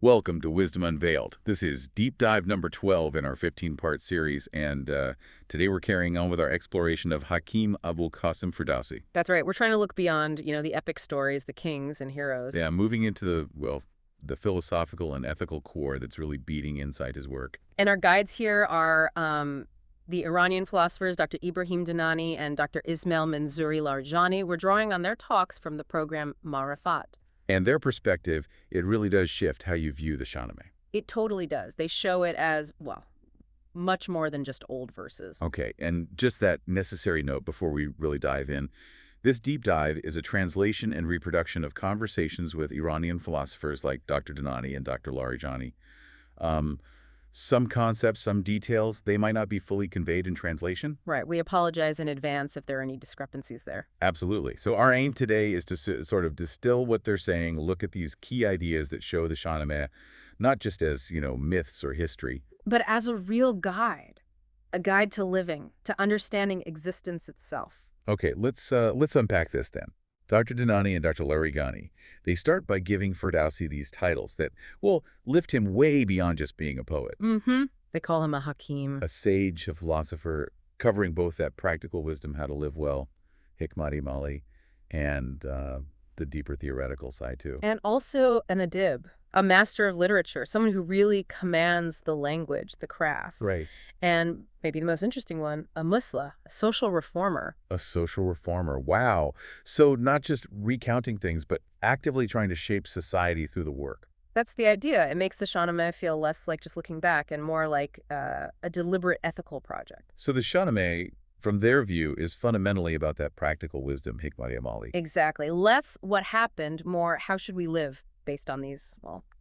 Welcome to Wisdom Unveiled. This is deep dive number 12 in our 15-part series, and today we're carrying on with our exploration of Hakim Abul Qasim Ferdowsi. That's right. We're trying to look beyond, the epic stories, the kings and heroes. Yeah, moving into the philosophical and ethical core that's really beating inside his work. And our guides here are the Iranian philosophers, Dr. Ibrahim Dinani and Dr. Ismail Manzouri Larijani. We're drawing on their talks from the program Marifat. And their perspective, it really does shift how you view the Shahnameh. It totally does. They show it as, well, much more than just old verses. Okay, and just that necessary note before we really dive in. This deep dive is a translation and reproduction of conversations with Iranian philosophers like Dr. Dinani and Dr. Larijani. Some concepts, some details, they might not be fully conveyed in translation. Right. We apologize in advance if there are any discrepancies there. Absolutely. So our aim today is to sort of distill what they're saying, look at these key ideas that show the Shahnameh, not just as, myths or history, but as a real guide, a guide to living, to understanding existence itself. Okay, let's unpack this then. Dr. Dinani and Dr. Larijani, they start by giving Ferdowsi these titles that will lift him way beyond just being a poet. Mm-hmm. They call him a hakim. A sage, a philosopher, covering both that practical wisdom, how to live well, hikmat mali, and the deeper theoretical side too. And also an adib, a master of literature, someone who really commands the language, the craft. Right. And maybe the most interesting one, a musla, a social reformer. A social reformer. Wow. So not just recounting things, but actively trying to shape society through the work. That's the idea. It makes the Shahnameh feel less like just looking back and more like a deliberate ethical project. So the Shahnameh, from their view, is fundamentally about that practical wisdom, hikmat mali. Exactly. Less what happened, more how should we live based on these,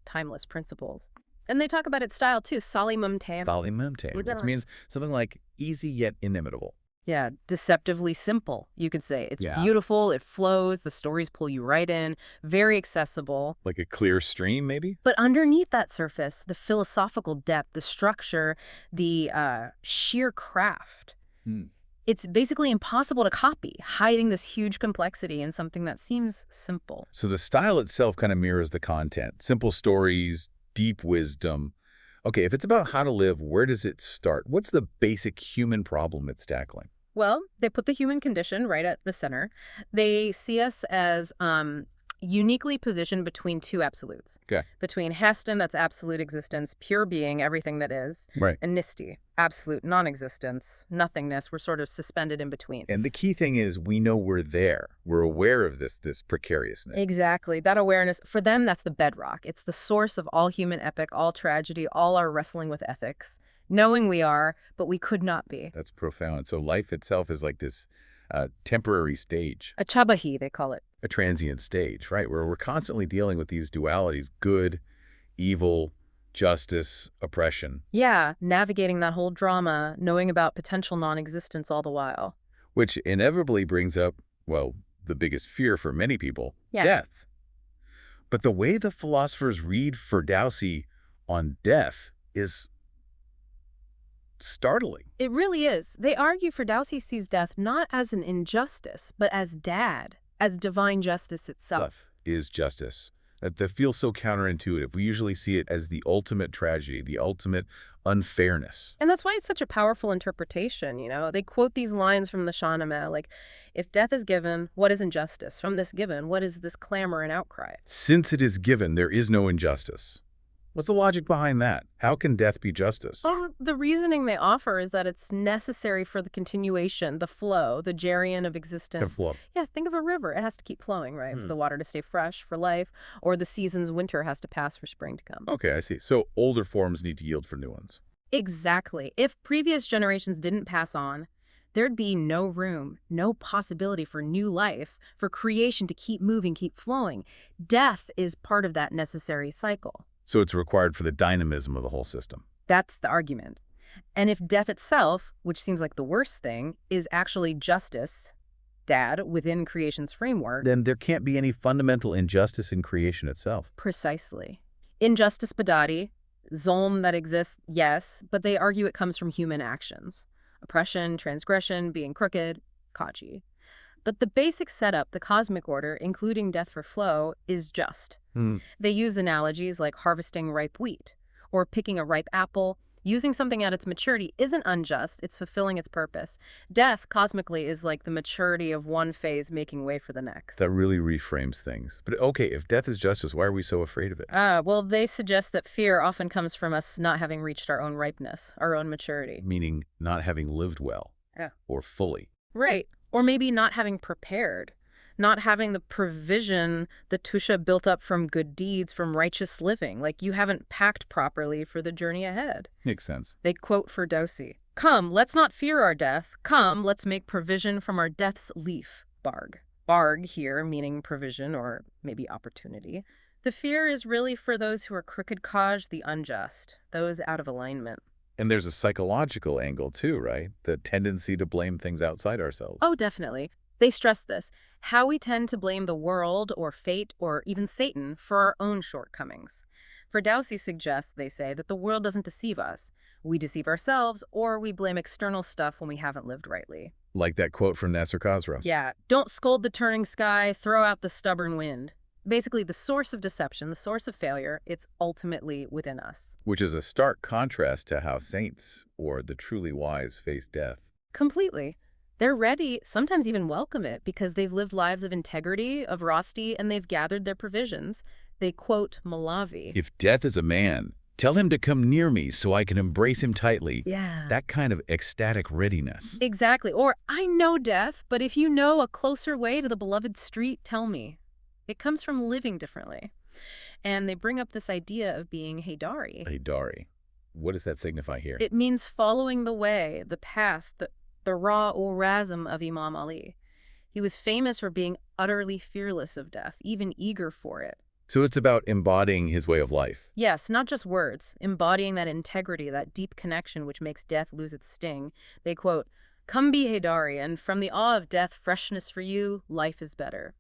timeless principles. And they talk about its style, too. Sali mumtan. Sali mumtan, which means something like easy yet inimitable. Yeah, deceptively simple, you could say. It's beautiful, it flows, the stories pull you right in, very accessible. Like a clear stream, maybe? But underneath that surface, the philosophical depth, the structure, the sheer craft. It's basically impossible to copy, hiding this huge complexity in something that seems simple. So the style itself kind of mirrors the content. Simple stories, deep wisdom. Okay, if it's about how to live, where does it start? What's the basic human problem it's tackling? Well, they put the human condition right at the center. They see us as uniquely positioned between two absolutes. Okay. Between Heston, that's absolute existence, pure being, everything that is, right, and Nisti, absolute non-existence, nothingness. We're sort of suspended in between. And the key thing is we know we're there. We're aware of this precariousness. Exactly. That awareness, for them, that's the bedrock. It's the source of all human epic, all tragedy, all our wrestling with ethics. Knowing we are, but we could not be. That's profound. So life itself is like this temporary stage. A chabahi, they call it. A transient stage, right, where we're constantly dealing with these dualities, good, evil, justice, oppression. Yeah, navigating that whole drama, knowing about potential non-existence all the while. Which inevitably brings up, the biggest fear for many people, death. But the way the philosophers read Ferdowsi on death is startling. It really is. They argue Ferdowsi sees death not as an injustice, but as as divine justice itself. Death is justice. That feels so counterintuitive. We usually see it as the ultimate tragedy, the ultimate unfairness. And that's why it's such a powerful interpretation, They quote these lines from the Shahnameh, like, if death is given, what is injustice? From this given, what is this clamor and outcry? Since it is given, there is no injustice. What's the logic behind that? How can death be justice? Well, the reasoning they offer is that it's necessary for the continuation, the flow, the geryon of existence. To flow. Yeah, think of a river. It has to keep flowing, right? For the water to stay fresh for life, or the season's winter has to pass for spring to come. Okay, I see. So older forms need to yield for new ones. Exactly. If previous generations didn't pass on, there'd be no room, no possibility for new life, for creation to keep moving, keep flowing. Death is part of that necessary cycle. So it's required for the dynamism of the whole system. That's the argument. And if death itself, which seems like the worst thing, is actually justice, within creation's framework, then there can't be any fundamental injustice in creation itself. Precisely. Injustice badadi, zulm that exists, yes, but they argue it comes from human actions. Oppression, transgression, being crooked, kaji. But the basic setup, the cosmic order, including death for flow, is just. Hmm. They use analogies like harvesting ripe wheat or picking a ripe apple. Using something at its maturity isn't unjust, it's fulfilling its purpose. Death, cosmically, is like the maturity of one phase making way for the next. That really reframes things. But okay, if death is justice, why are we so afraid of it? Well, they suggest that fear often comes from us not having reached our own ripeness, our own maturity. Meaning not having lived well. Yeah. Or fully. Right. Or maybe not having prepared. Not having the provision, the tusha built up from good deeds, from righteous living. Like you haven't packed properly for the journey ahead. Makes sense. They quote Ferdowsi, "Come, let's not fear our death. Come, let's make provision from our death's leaf." Barg. Barg here meaning provision or maybe opportunity. The fear is really for those who are crooked kaj, the unjust, those out of alignment. And there's a psychological angle too, right? The tendency to blame things outside ourselves. Oh, definitely. They stress this, how we tend to blame the world or fate or even Satan for our own shortcomings. Ferdowsi suggests, they say, that the world doesn't deceive us. We deceive ourselves or we blame external stuff when we haven't lived rightly. Like that quote from Nasser Khosrow. Yeah, don't scold the turning sky, throw out the stubborn wind. Basically, the source of deception, the source of failure, it's ultimately within us. Which is a stark contrast to how saints or the truly wise face death. Completely. They're ready, sometimes even welcome it, because they've lived lives of integrity, of Rosti, and they've gathered their provisions. They quote Malavi. If death is a man, tell him to come near me so I can embrace him tightly. Yeah. That kind of ecstatic readiness. Exactly. Or, I know death, but if you know a closer way to the beloved street, tell me. It comes from living differently. And they bring up this idea of being Haydari. Haydari. What does that signify here? It means following the way, the path, the raw Razm of Imam Ali. He was famous for being utterly fearless of death, even eager for it. So it's about embodying his way of life. Yes, not just words, embodying that integrity, that deep connection which makes death lose its sting. They quote, "Come be Haydari, and from the awe of death, freshness for you, life is better."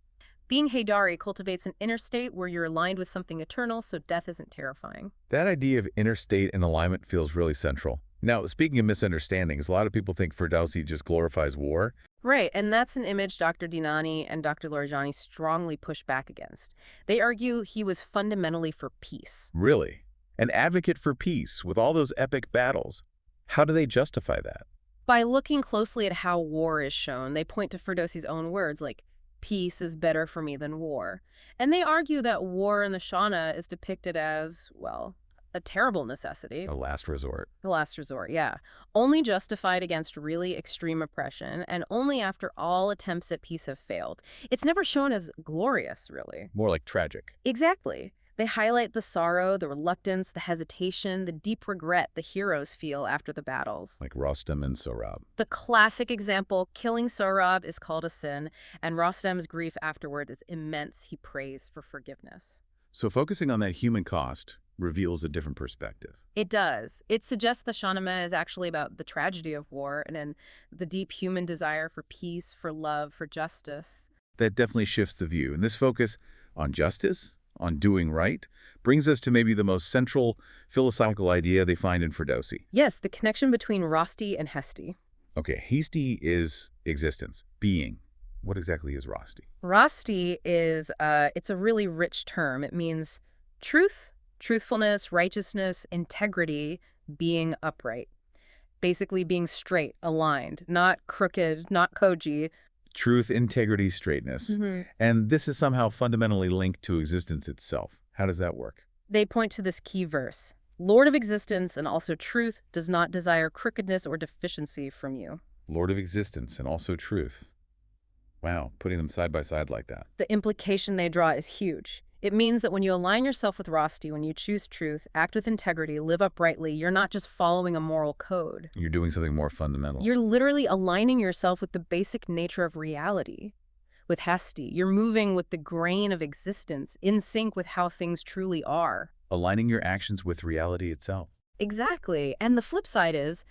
Being Haydari cultivates an inner state where you're aligned with something eternal, so death isn't terrifying. That idea of inner state and alignment feels really central. Now, speaking of misunderstandings, a lot of people think Ferdowsi just glorifies war. Right, and that's an image Dr. Dinani and Dr. Larijani strongly push back against. They argue he was fundamentally for peace. Really? An advocate for peace with all those epic battles. How do they justify that? By looking closely at how war is shown, they point to Ferdowsi's own words like, "Peace is better for me than war." And they argue that war in the Shahnameh is depicted as, well, a terrible necessity. A last resort. The last resort, yeah. Only justified against really extreme oppression, and only after all attempts at peace have failed. It's never shown as glorious, really. More like tragic. Exactly. They highlight the sorrow, the reluctance, the hesitation, the deep regret the heroes feel after the battles. Like Rostam and Sohrab. The classic example, killing Sohrab is called a sin, and Rostam's grief afterward is immense. He prays for forgiveness. So focusing on that human cost reveals a different perspective. It does. It suggests the Shahnameh is actually about the tragedy of war and then the deep human desire for peace, for love, for justice. That definitely shifts the view. And this focus on justice, on doing right, brings us to maybe the most central philosophical idea they find in Ferdowsi. Yes, the connection between Rosti and Hesti. Okay, Hesti is existence, being. What exactly is Rosti? Rosti is, it's a really rich term. It means truth, truthfulness, righteousness, integrity, being upright. Basically being straight, aligned, not crooked, not koji. Truth, integrity, straightness. And this is somehow fundamentally linked to existence itself. How does that work? They point to this key verse. Lord of existence and also truth does not desire crookedness or deficiency from you. Lord of existence and also truth. Wow, putting them side by side like that. The implication they draw is huge. It means that when you align yourself with Rosti, when you choose truth, act with integrity, live uprightly, you're not just following a moral code. You're doing something more fundamental. You're literally aligning yourself with the basic nature of reality. With Hesti, you're moving with the grain of existence, in sync with how things truly are. Aligning your actions with reality itself. Exactly. And the flip side is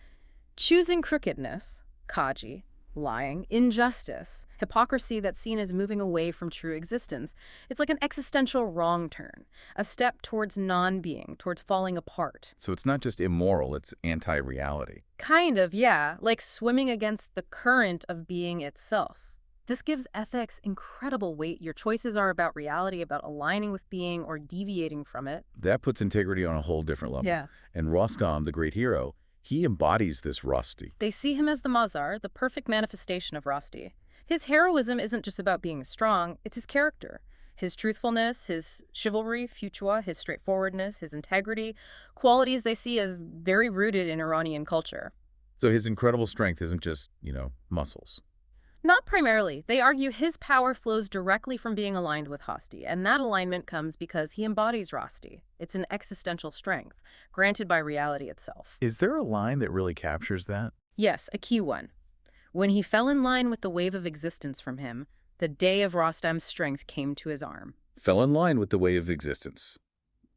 choosing crookedness, kaji, lying, injustice, hypocrisy that's seen as moving away from true existence. It's like an existential wrong turn, a step towards non-being, towards falling apart. So it's not just immoral, it's anti-reality. Kind of, yeah, like swimming against the current of being itself. This gives ethics incredible weight. Your choices are about reality, about aligning with being or deviating from it. That puts integrity on a whole different level. Yeah. And Rostam, the great hero, he embodies this Rosti. They see him as the Mazar, the perfect manifestation of Rosti. His heroism isn't just about being strong, it's his character. His truthfulness, his chivalry, futua, his straightforwardness, his integrity, qualities they see as very rooted in Iranian culture. So his incredible strength isn't just, muscles. Not primarily. They argue his power flows directly from being aligned with Hosti, and that alignment comes because he embodies Rosti. It's an existential strength, granted by reality itself. Is there a line that really captures that? Yes, a key one. When he fell in line with the wave of existence from him, the day of Rostam's strength came to his arm. Fell in line with the way of existence.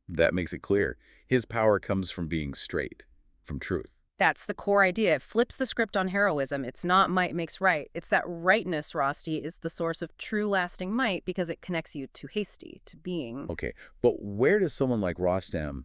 That makes it clear. His power comes from being straight, from truth. That's the core idea. It flips the script on heroism. It's not might makes right. It's that rightness, Rosti, is the source of true lasting might because it connects you to Hasty, to being. Okay, but where does someone like Rostam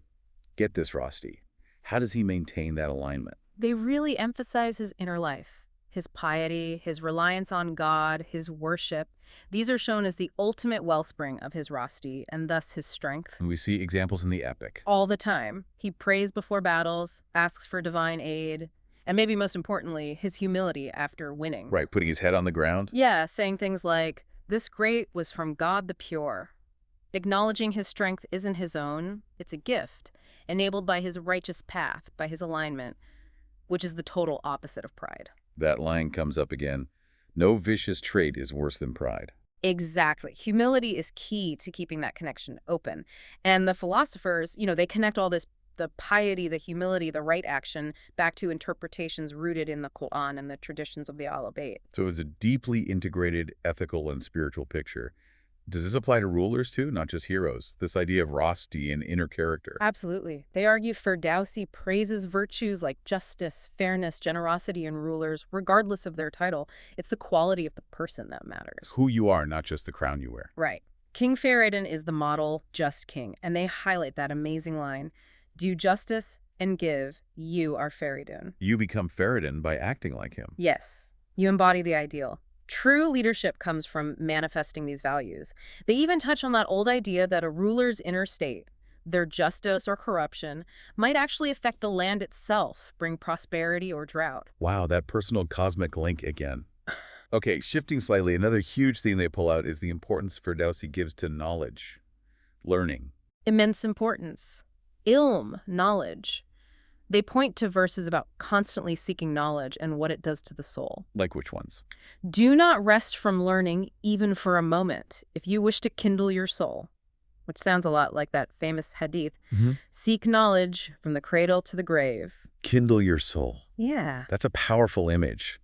get this Rosti? How does he maintain that alignment? They really emphasize his inner life. His piety, his reliance on God, his worship. These are shown as the ultimate wellspring of his Rosti, and thus his strength. And we see examples in the epic. All the time. He prays before battles, asks for divine aid, and maybe most importantly, his humility after winning. Right, putting his head on the ground? Yeah, saying things like, "This great was from God the pure." Acknowledging his strength isn't his own, it's a gift, enabled by his righteous path, by his alignment, which is the total opposite of pride. That line comes up again. No vicious trait is worse than pride. Exactly. Humility is key to keeping that connection open. And the philosophers, they connect all this, the piety, the humility, the right action, back to interpretations rooted in the Quran and the traditions of the Ahl Bayt. So it's a deeply integrated ethical and spiritual picture. Does this apply to rulers too, not just heroes? This idea of Rosti and inner character. Absolutely. They argue Ferdowsi praises virtues like justice, fairness, generosity in rulers, regardless of their title. It's the quality of the person that matters. Who you are, not just the crown you wear. Right. King Feridun is the model, just king, and they highlight that amazing line, "Do justice and give, you are Feridun." You become Feridun by acting like him. Yes, you embody the ideal. True leadership comes from manifesting these values. They even touch on that old idea that a ruler's inner state, their justice or corruption, might actually affect the land itself, bring prosperity or drought. Wow, that personal cosmic link again. Okay, shifting slightly, another huge theme they pull out is the importance Ferdowsi gives to knowledge, learning. Immense importance. Ilm, knowledge. They point to verses about constantly seeking knowledge and what it does to the soul. Like which ones? Do not rest from learning even for a moment if you wish to kindle your soul, which sounds a lot like that famous hadith. Seek knowledge from the cradle to the grave. Kindle your soul. Yeah. That's a powerful image.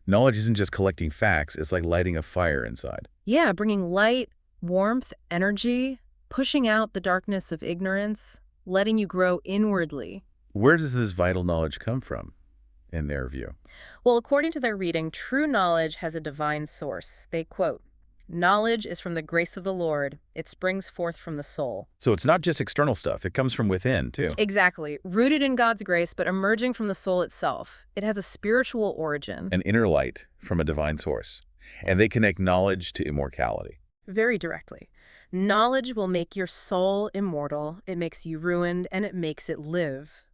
Knowledge isn't just collecting facts, it's like lighting a fire inside. Yeah, bringing light, warmth, energy, pushing out the darkness of ignorance, letting you grow inwardly. Where does this vital knowledge come from, in their view? Well, according to their reading, true knowledge has a divine source. They quote, "Knowledge is from the grace of the Lord. It springs forth from the soul." So it's not just external stuff, it comes from within, too. Exactly. Rooted in God's grace, but emerging from the soul itself. It has a spiritual origin. An inner light from a divine source. And they connect knowledge to immortality. Very directly. Knowledge will make your soul immortal. It makes you ruined, and it makes it live.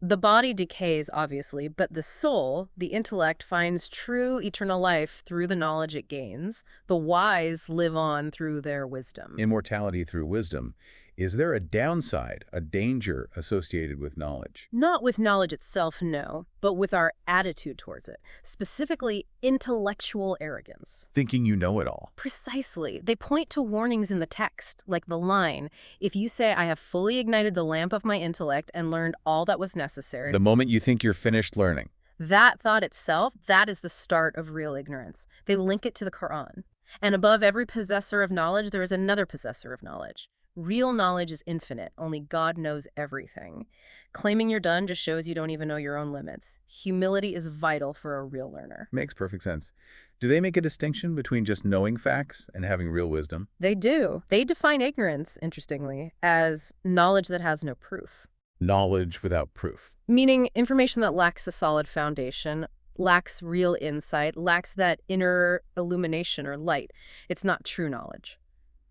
The body decays, obviously, but the soul, the intellect, finds true eternal life through the knowledge it gains. The wise live on through their wisdom. Immortality through wisdom. Is there a downside, a danger associated with knowledge? Not with knowledge itself, no, but with our attitude towards it, specifically intellectual arrogance. Thinking you know it all. Precisely. They point to warnings in the text, like the line, "If you say, 'I have fully ignited the lamp of my intellect and learned all that was necessary,' The moment you think you're finished learning. that thought itself, that is the start of real ignorance. They link it to the Quran. And above every possessor of knowledge, there is another possessor of knowledge. Real knowledge is infinite. Only God knows everything. Claiming you're done just shows you don't even know your own limits. Humility is vital for a real learner. Makes perfect sense. Do they make a distinction between just knowing facts and having real wisdom? They do. They define ignorance, interestingly, as knowledge that has no proof. Knowledge without proof. Meaning information that lacks a solid foundation, lacks real insight, lacks that inner illumination or light. It's not true knowledge.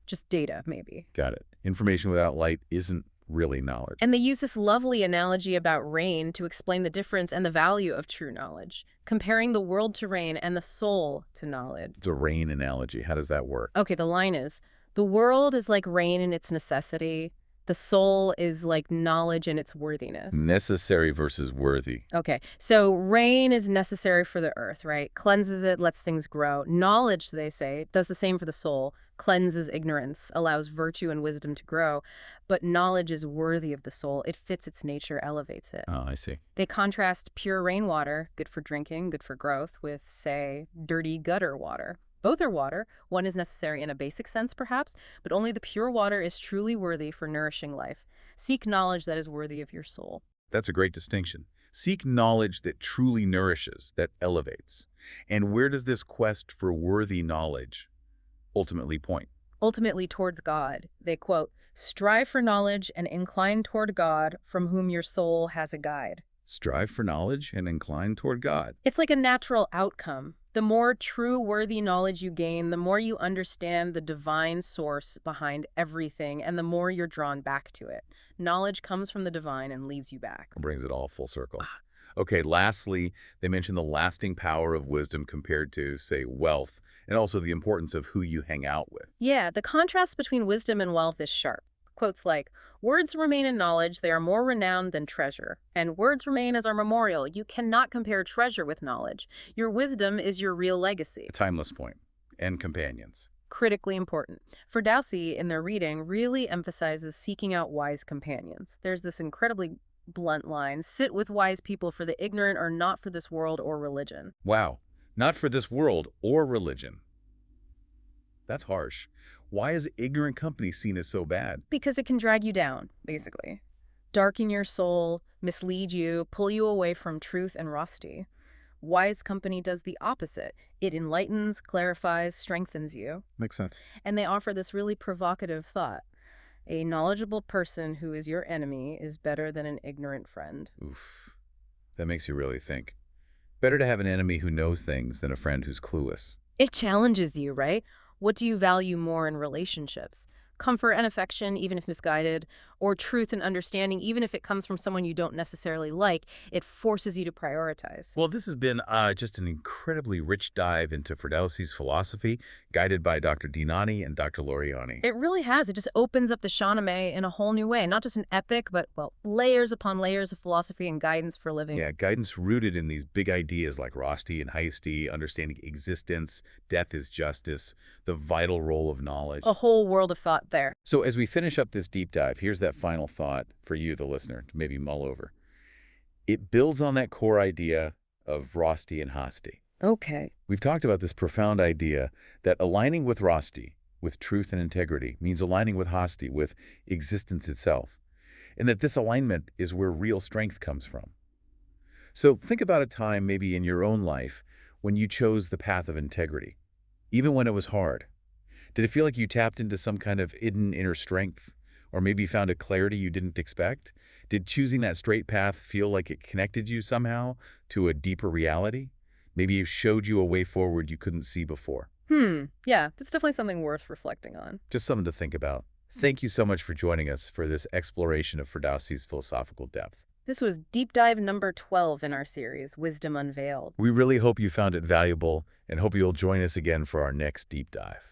Just data, maybe. Got it. Information without light isn't really knowledge. And they use this lovely analogy about rain to explain the difference and the value of true knowledge, comparing the world to rain and the soul to knowledge. The rain analogy, how does that work? Okay, the line is, the world is like rain in its necessity. The soul is like knowledge in its worthiness. Necessary versus worthy. Okay, so rain is necessary for the earth, right? Cleanses it, lets things grow. Knowledge, they say, does the same for the soul, cleanses ignorance, allows virtue and wisdom to grow. But knowledge is worthy of the soul. It fits its nature, elevates it. Oh, I see. They contrast pure rainwater, good for drinking, good for growth, with, say, dirty gutter water. Both are water. One is necessary in a basic sense, perhaps, but only the pure water is truly worthy for nourishing life. Seek knowledge that is worthy of your soul. That's a great distinction. Seek knowledge that truly nourishes, that elevates. And where does this quest for worthy knowledge ultimately point? Ultimately towards God. They quote, "Strive for knowledge and incline toward God, from whom your soul has a guide." Strive for knowledge and incline toward God. It's like a natural outcome. The more true, worthy knowledge you gain, the more you understand the divine source behind everything, and the more you're drawn back to it. Knowledge comes from the divine and leads you back. Brings it all full circle. Okay, lastly, they mention the lasting power of wisdom compared to, say, wealth, and also the importance of who you hang out with. Yeah, the contrast between wisdom and wealth is sharp. Quotes like, "Words remain in knowledge, they are more renowned than treasure. And words remain as our memorial. You cannot compare treasure with knowledge. Your wisdom is your real legacy." A timeless point. And companions. Critically important. Ferdowsi, in their reading, really emphasizes seeking out wise companions. There's this incredibly blunt line, "Sit with wise people, for the ignorant are not for this world or religion." Wow. Not for this world or religion. That's harsh. Why is ignorant company seen as so bad? Because it can drag you down, basically. Darken your soul, mislead you, pull you away from truth and Rosti. Wise company does the opposite. It enlightens, clarifies, strengthens you. Makes sense. And they offer this really provocative thought. A knowledgeable person who is your enemy is better than an ignorant friend. Oof. That makes you really think. Better to have an enemy who knows things than a friend who's clueless. It challenges you, right? What do you value more in relationships? Comfort and affection, even if misguided, or truth and understanding, even if it comes from someone you don't necessarily like. It forces you to prioritize. Well, this has been just an incredibly rich dive into Ferdowsi's philosophy, guided by Dr. Dinani and Dr. Larijani. It really has. It just opens up the Shahnameh in a whole new way. Not just an epic, but, well, layers upon layers of philosophy and guidance for living. Yeah, guidance rooted in these big ideas like Rosti and Heisti, understanding existence, death is justice, the vital role of knowledge. A whole world of thought there. So as we finish up this deep dive, here's that final thought for you, the listener, to maybe mull over. It builds on that core idea of Rosti and Hasti. Okay. We've talked about this profound idea that aligning with Rosti, with truth and integrity, means aligning with Hasti, with existence itself, and that this alignment is where real strength comes from. So think about a time maybe in your own life when you chose the path of integrity, even when it was hard. Did it feel like you tapped into some kind of hidden inner strength? Or maybe found a clarity you didn't expect? Did choosing that straight path feel like it connected you somehow to a deeper reality? Maybe it showed you a way forward you couldn't see before. Yeah, that's definitely something worth reflecting on. Just something to think about. Thank you so much for joining us for this exploration of Ferdowsi's philosophical depth. This was deep dive number 12 in our series, Wisdom Unveiled. We really hope you found it valuable and hope you'll join us again for our next deep dive.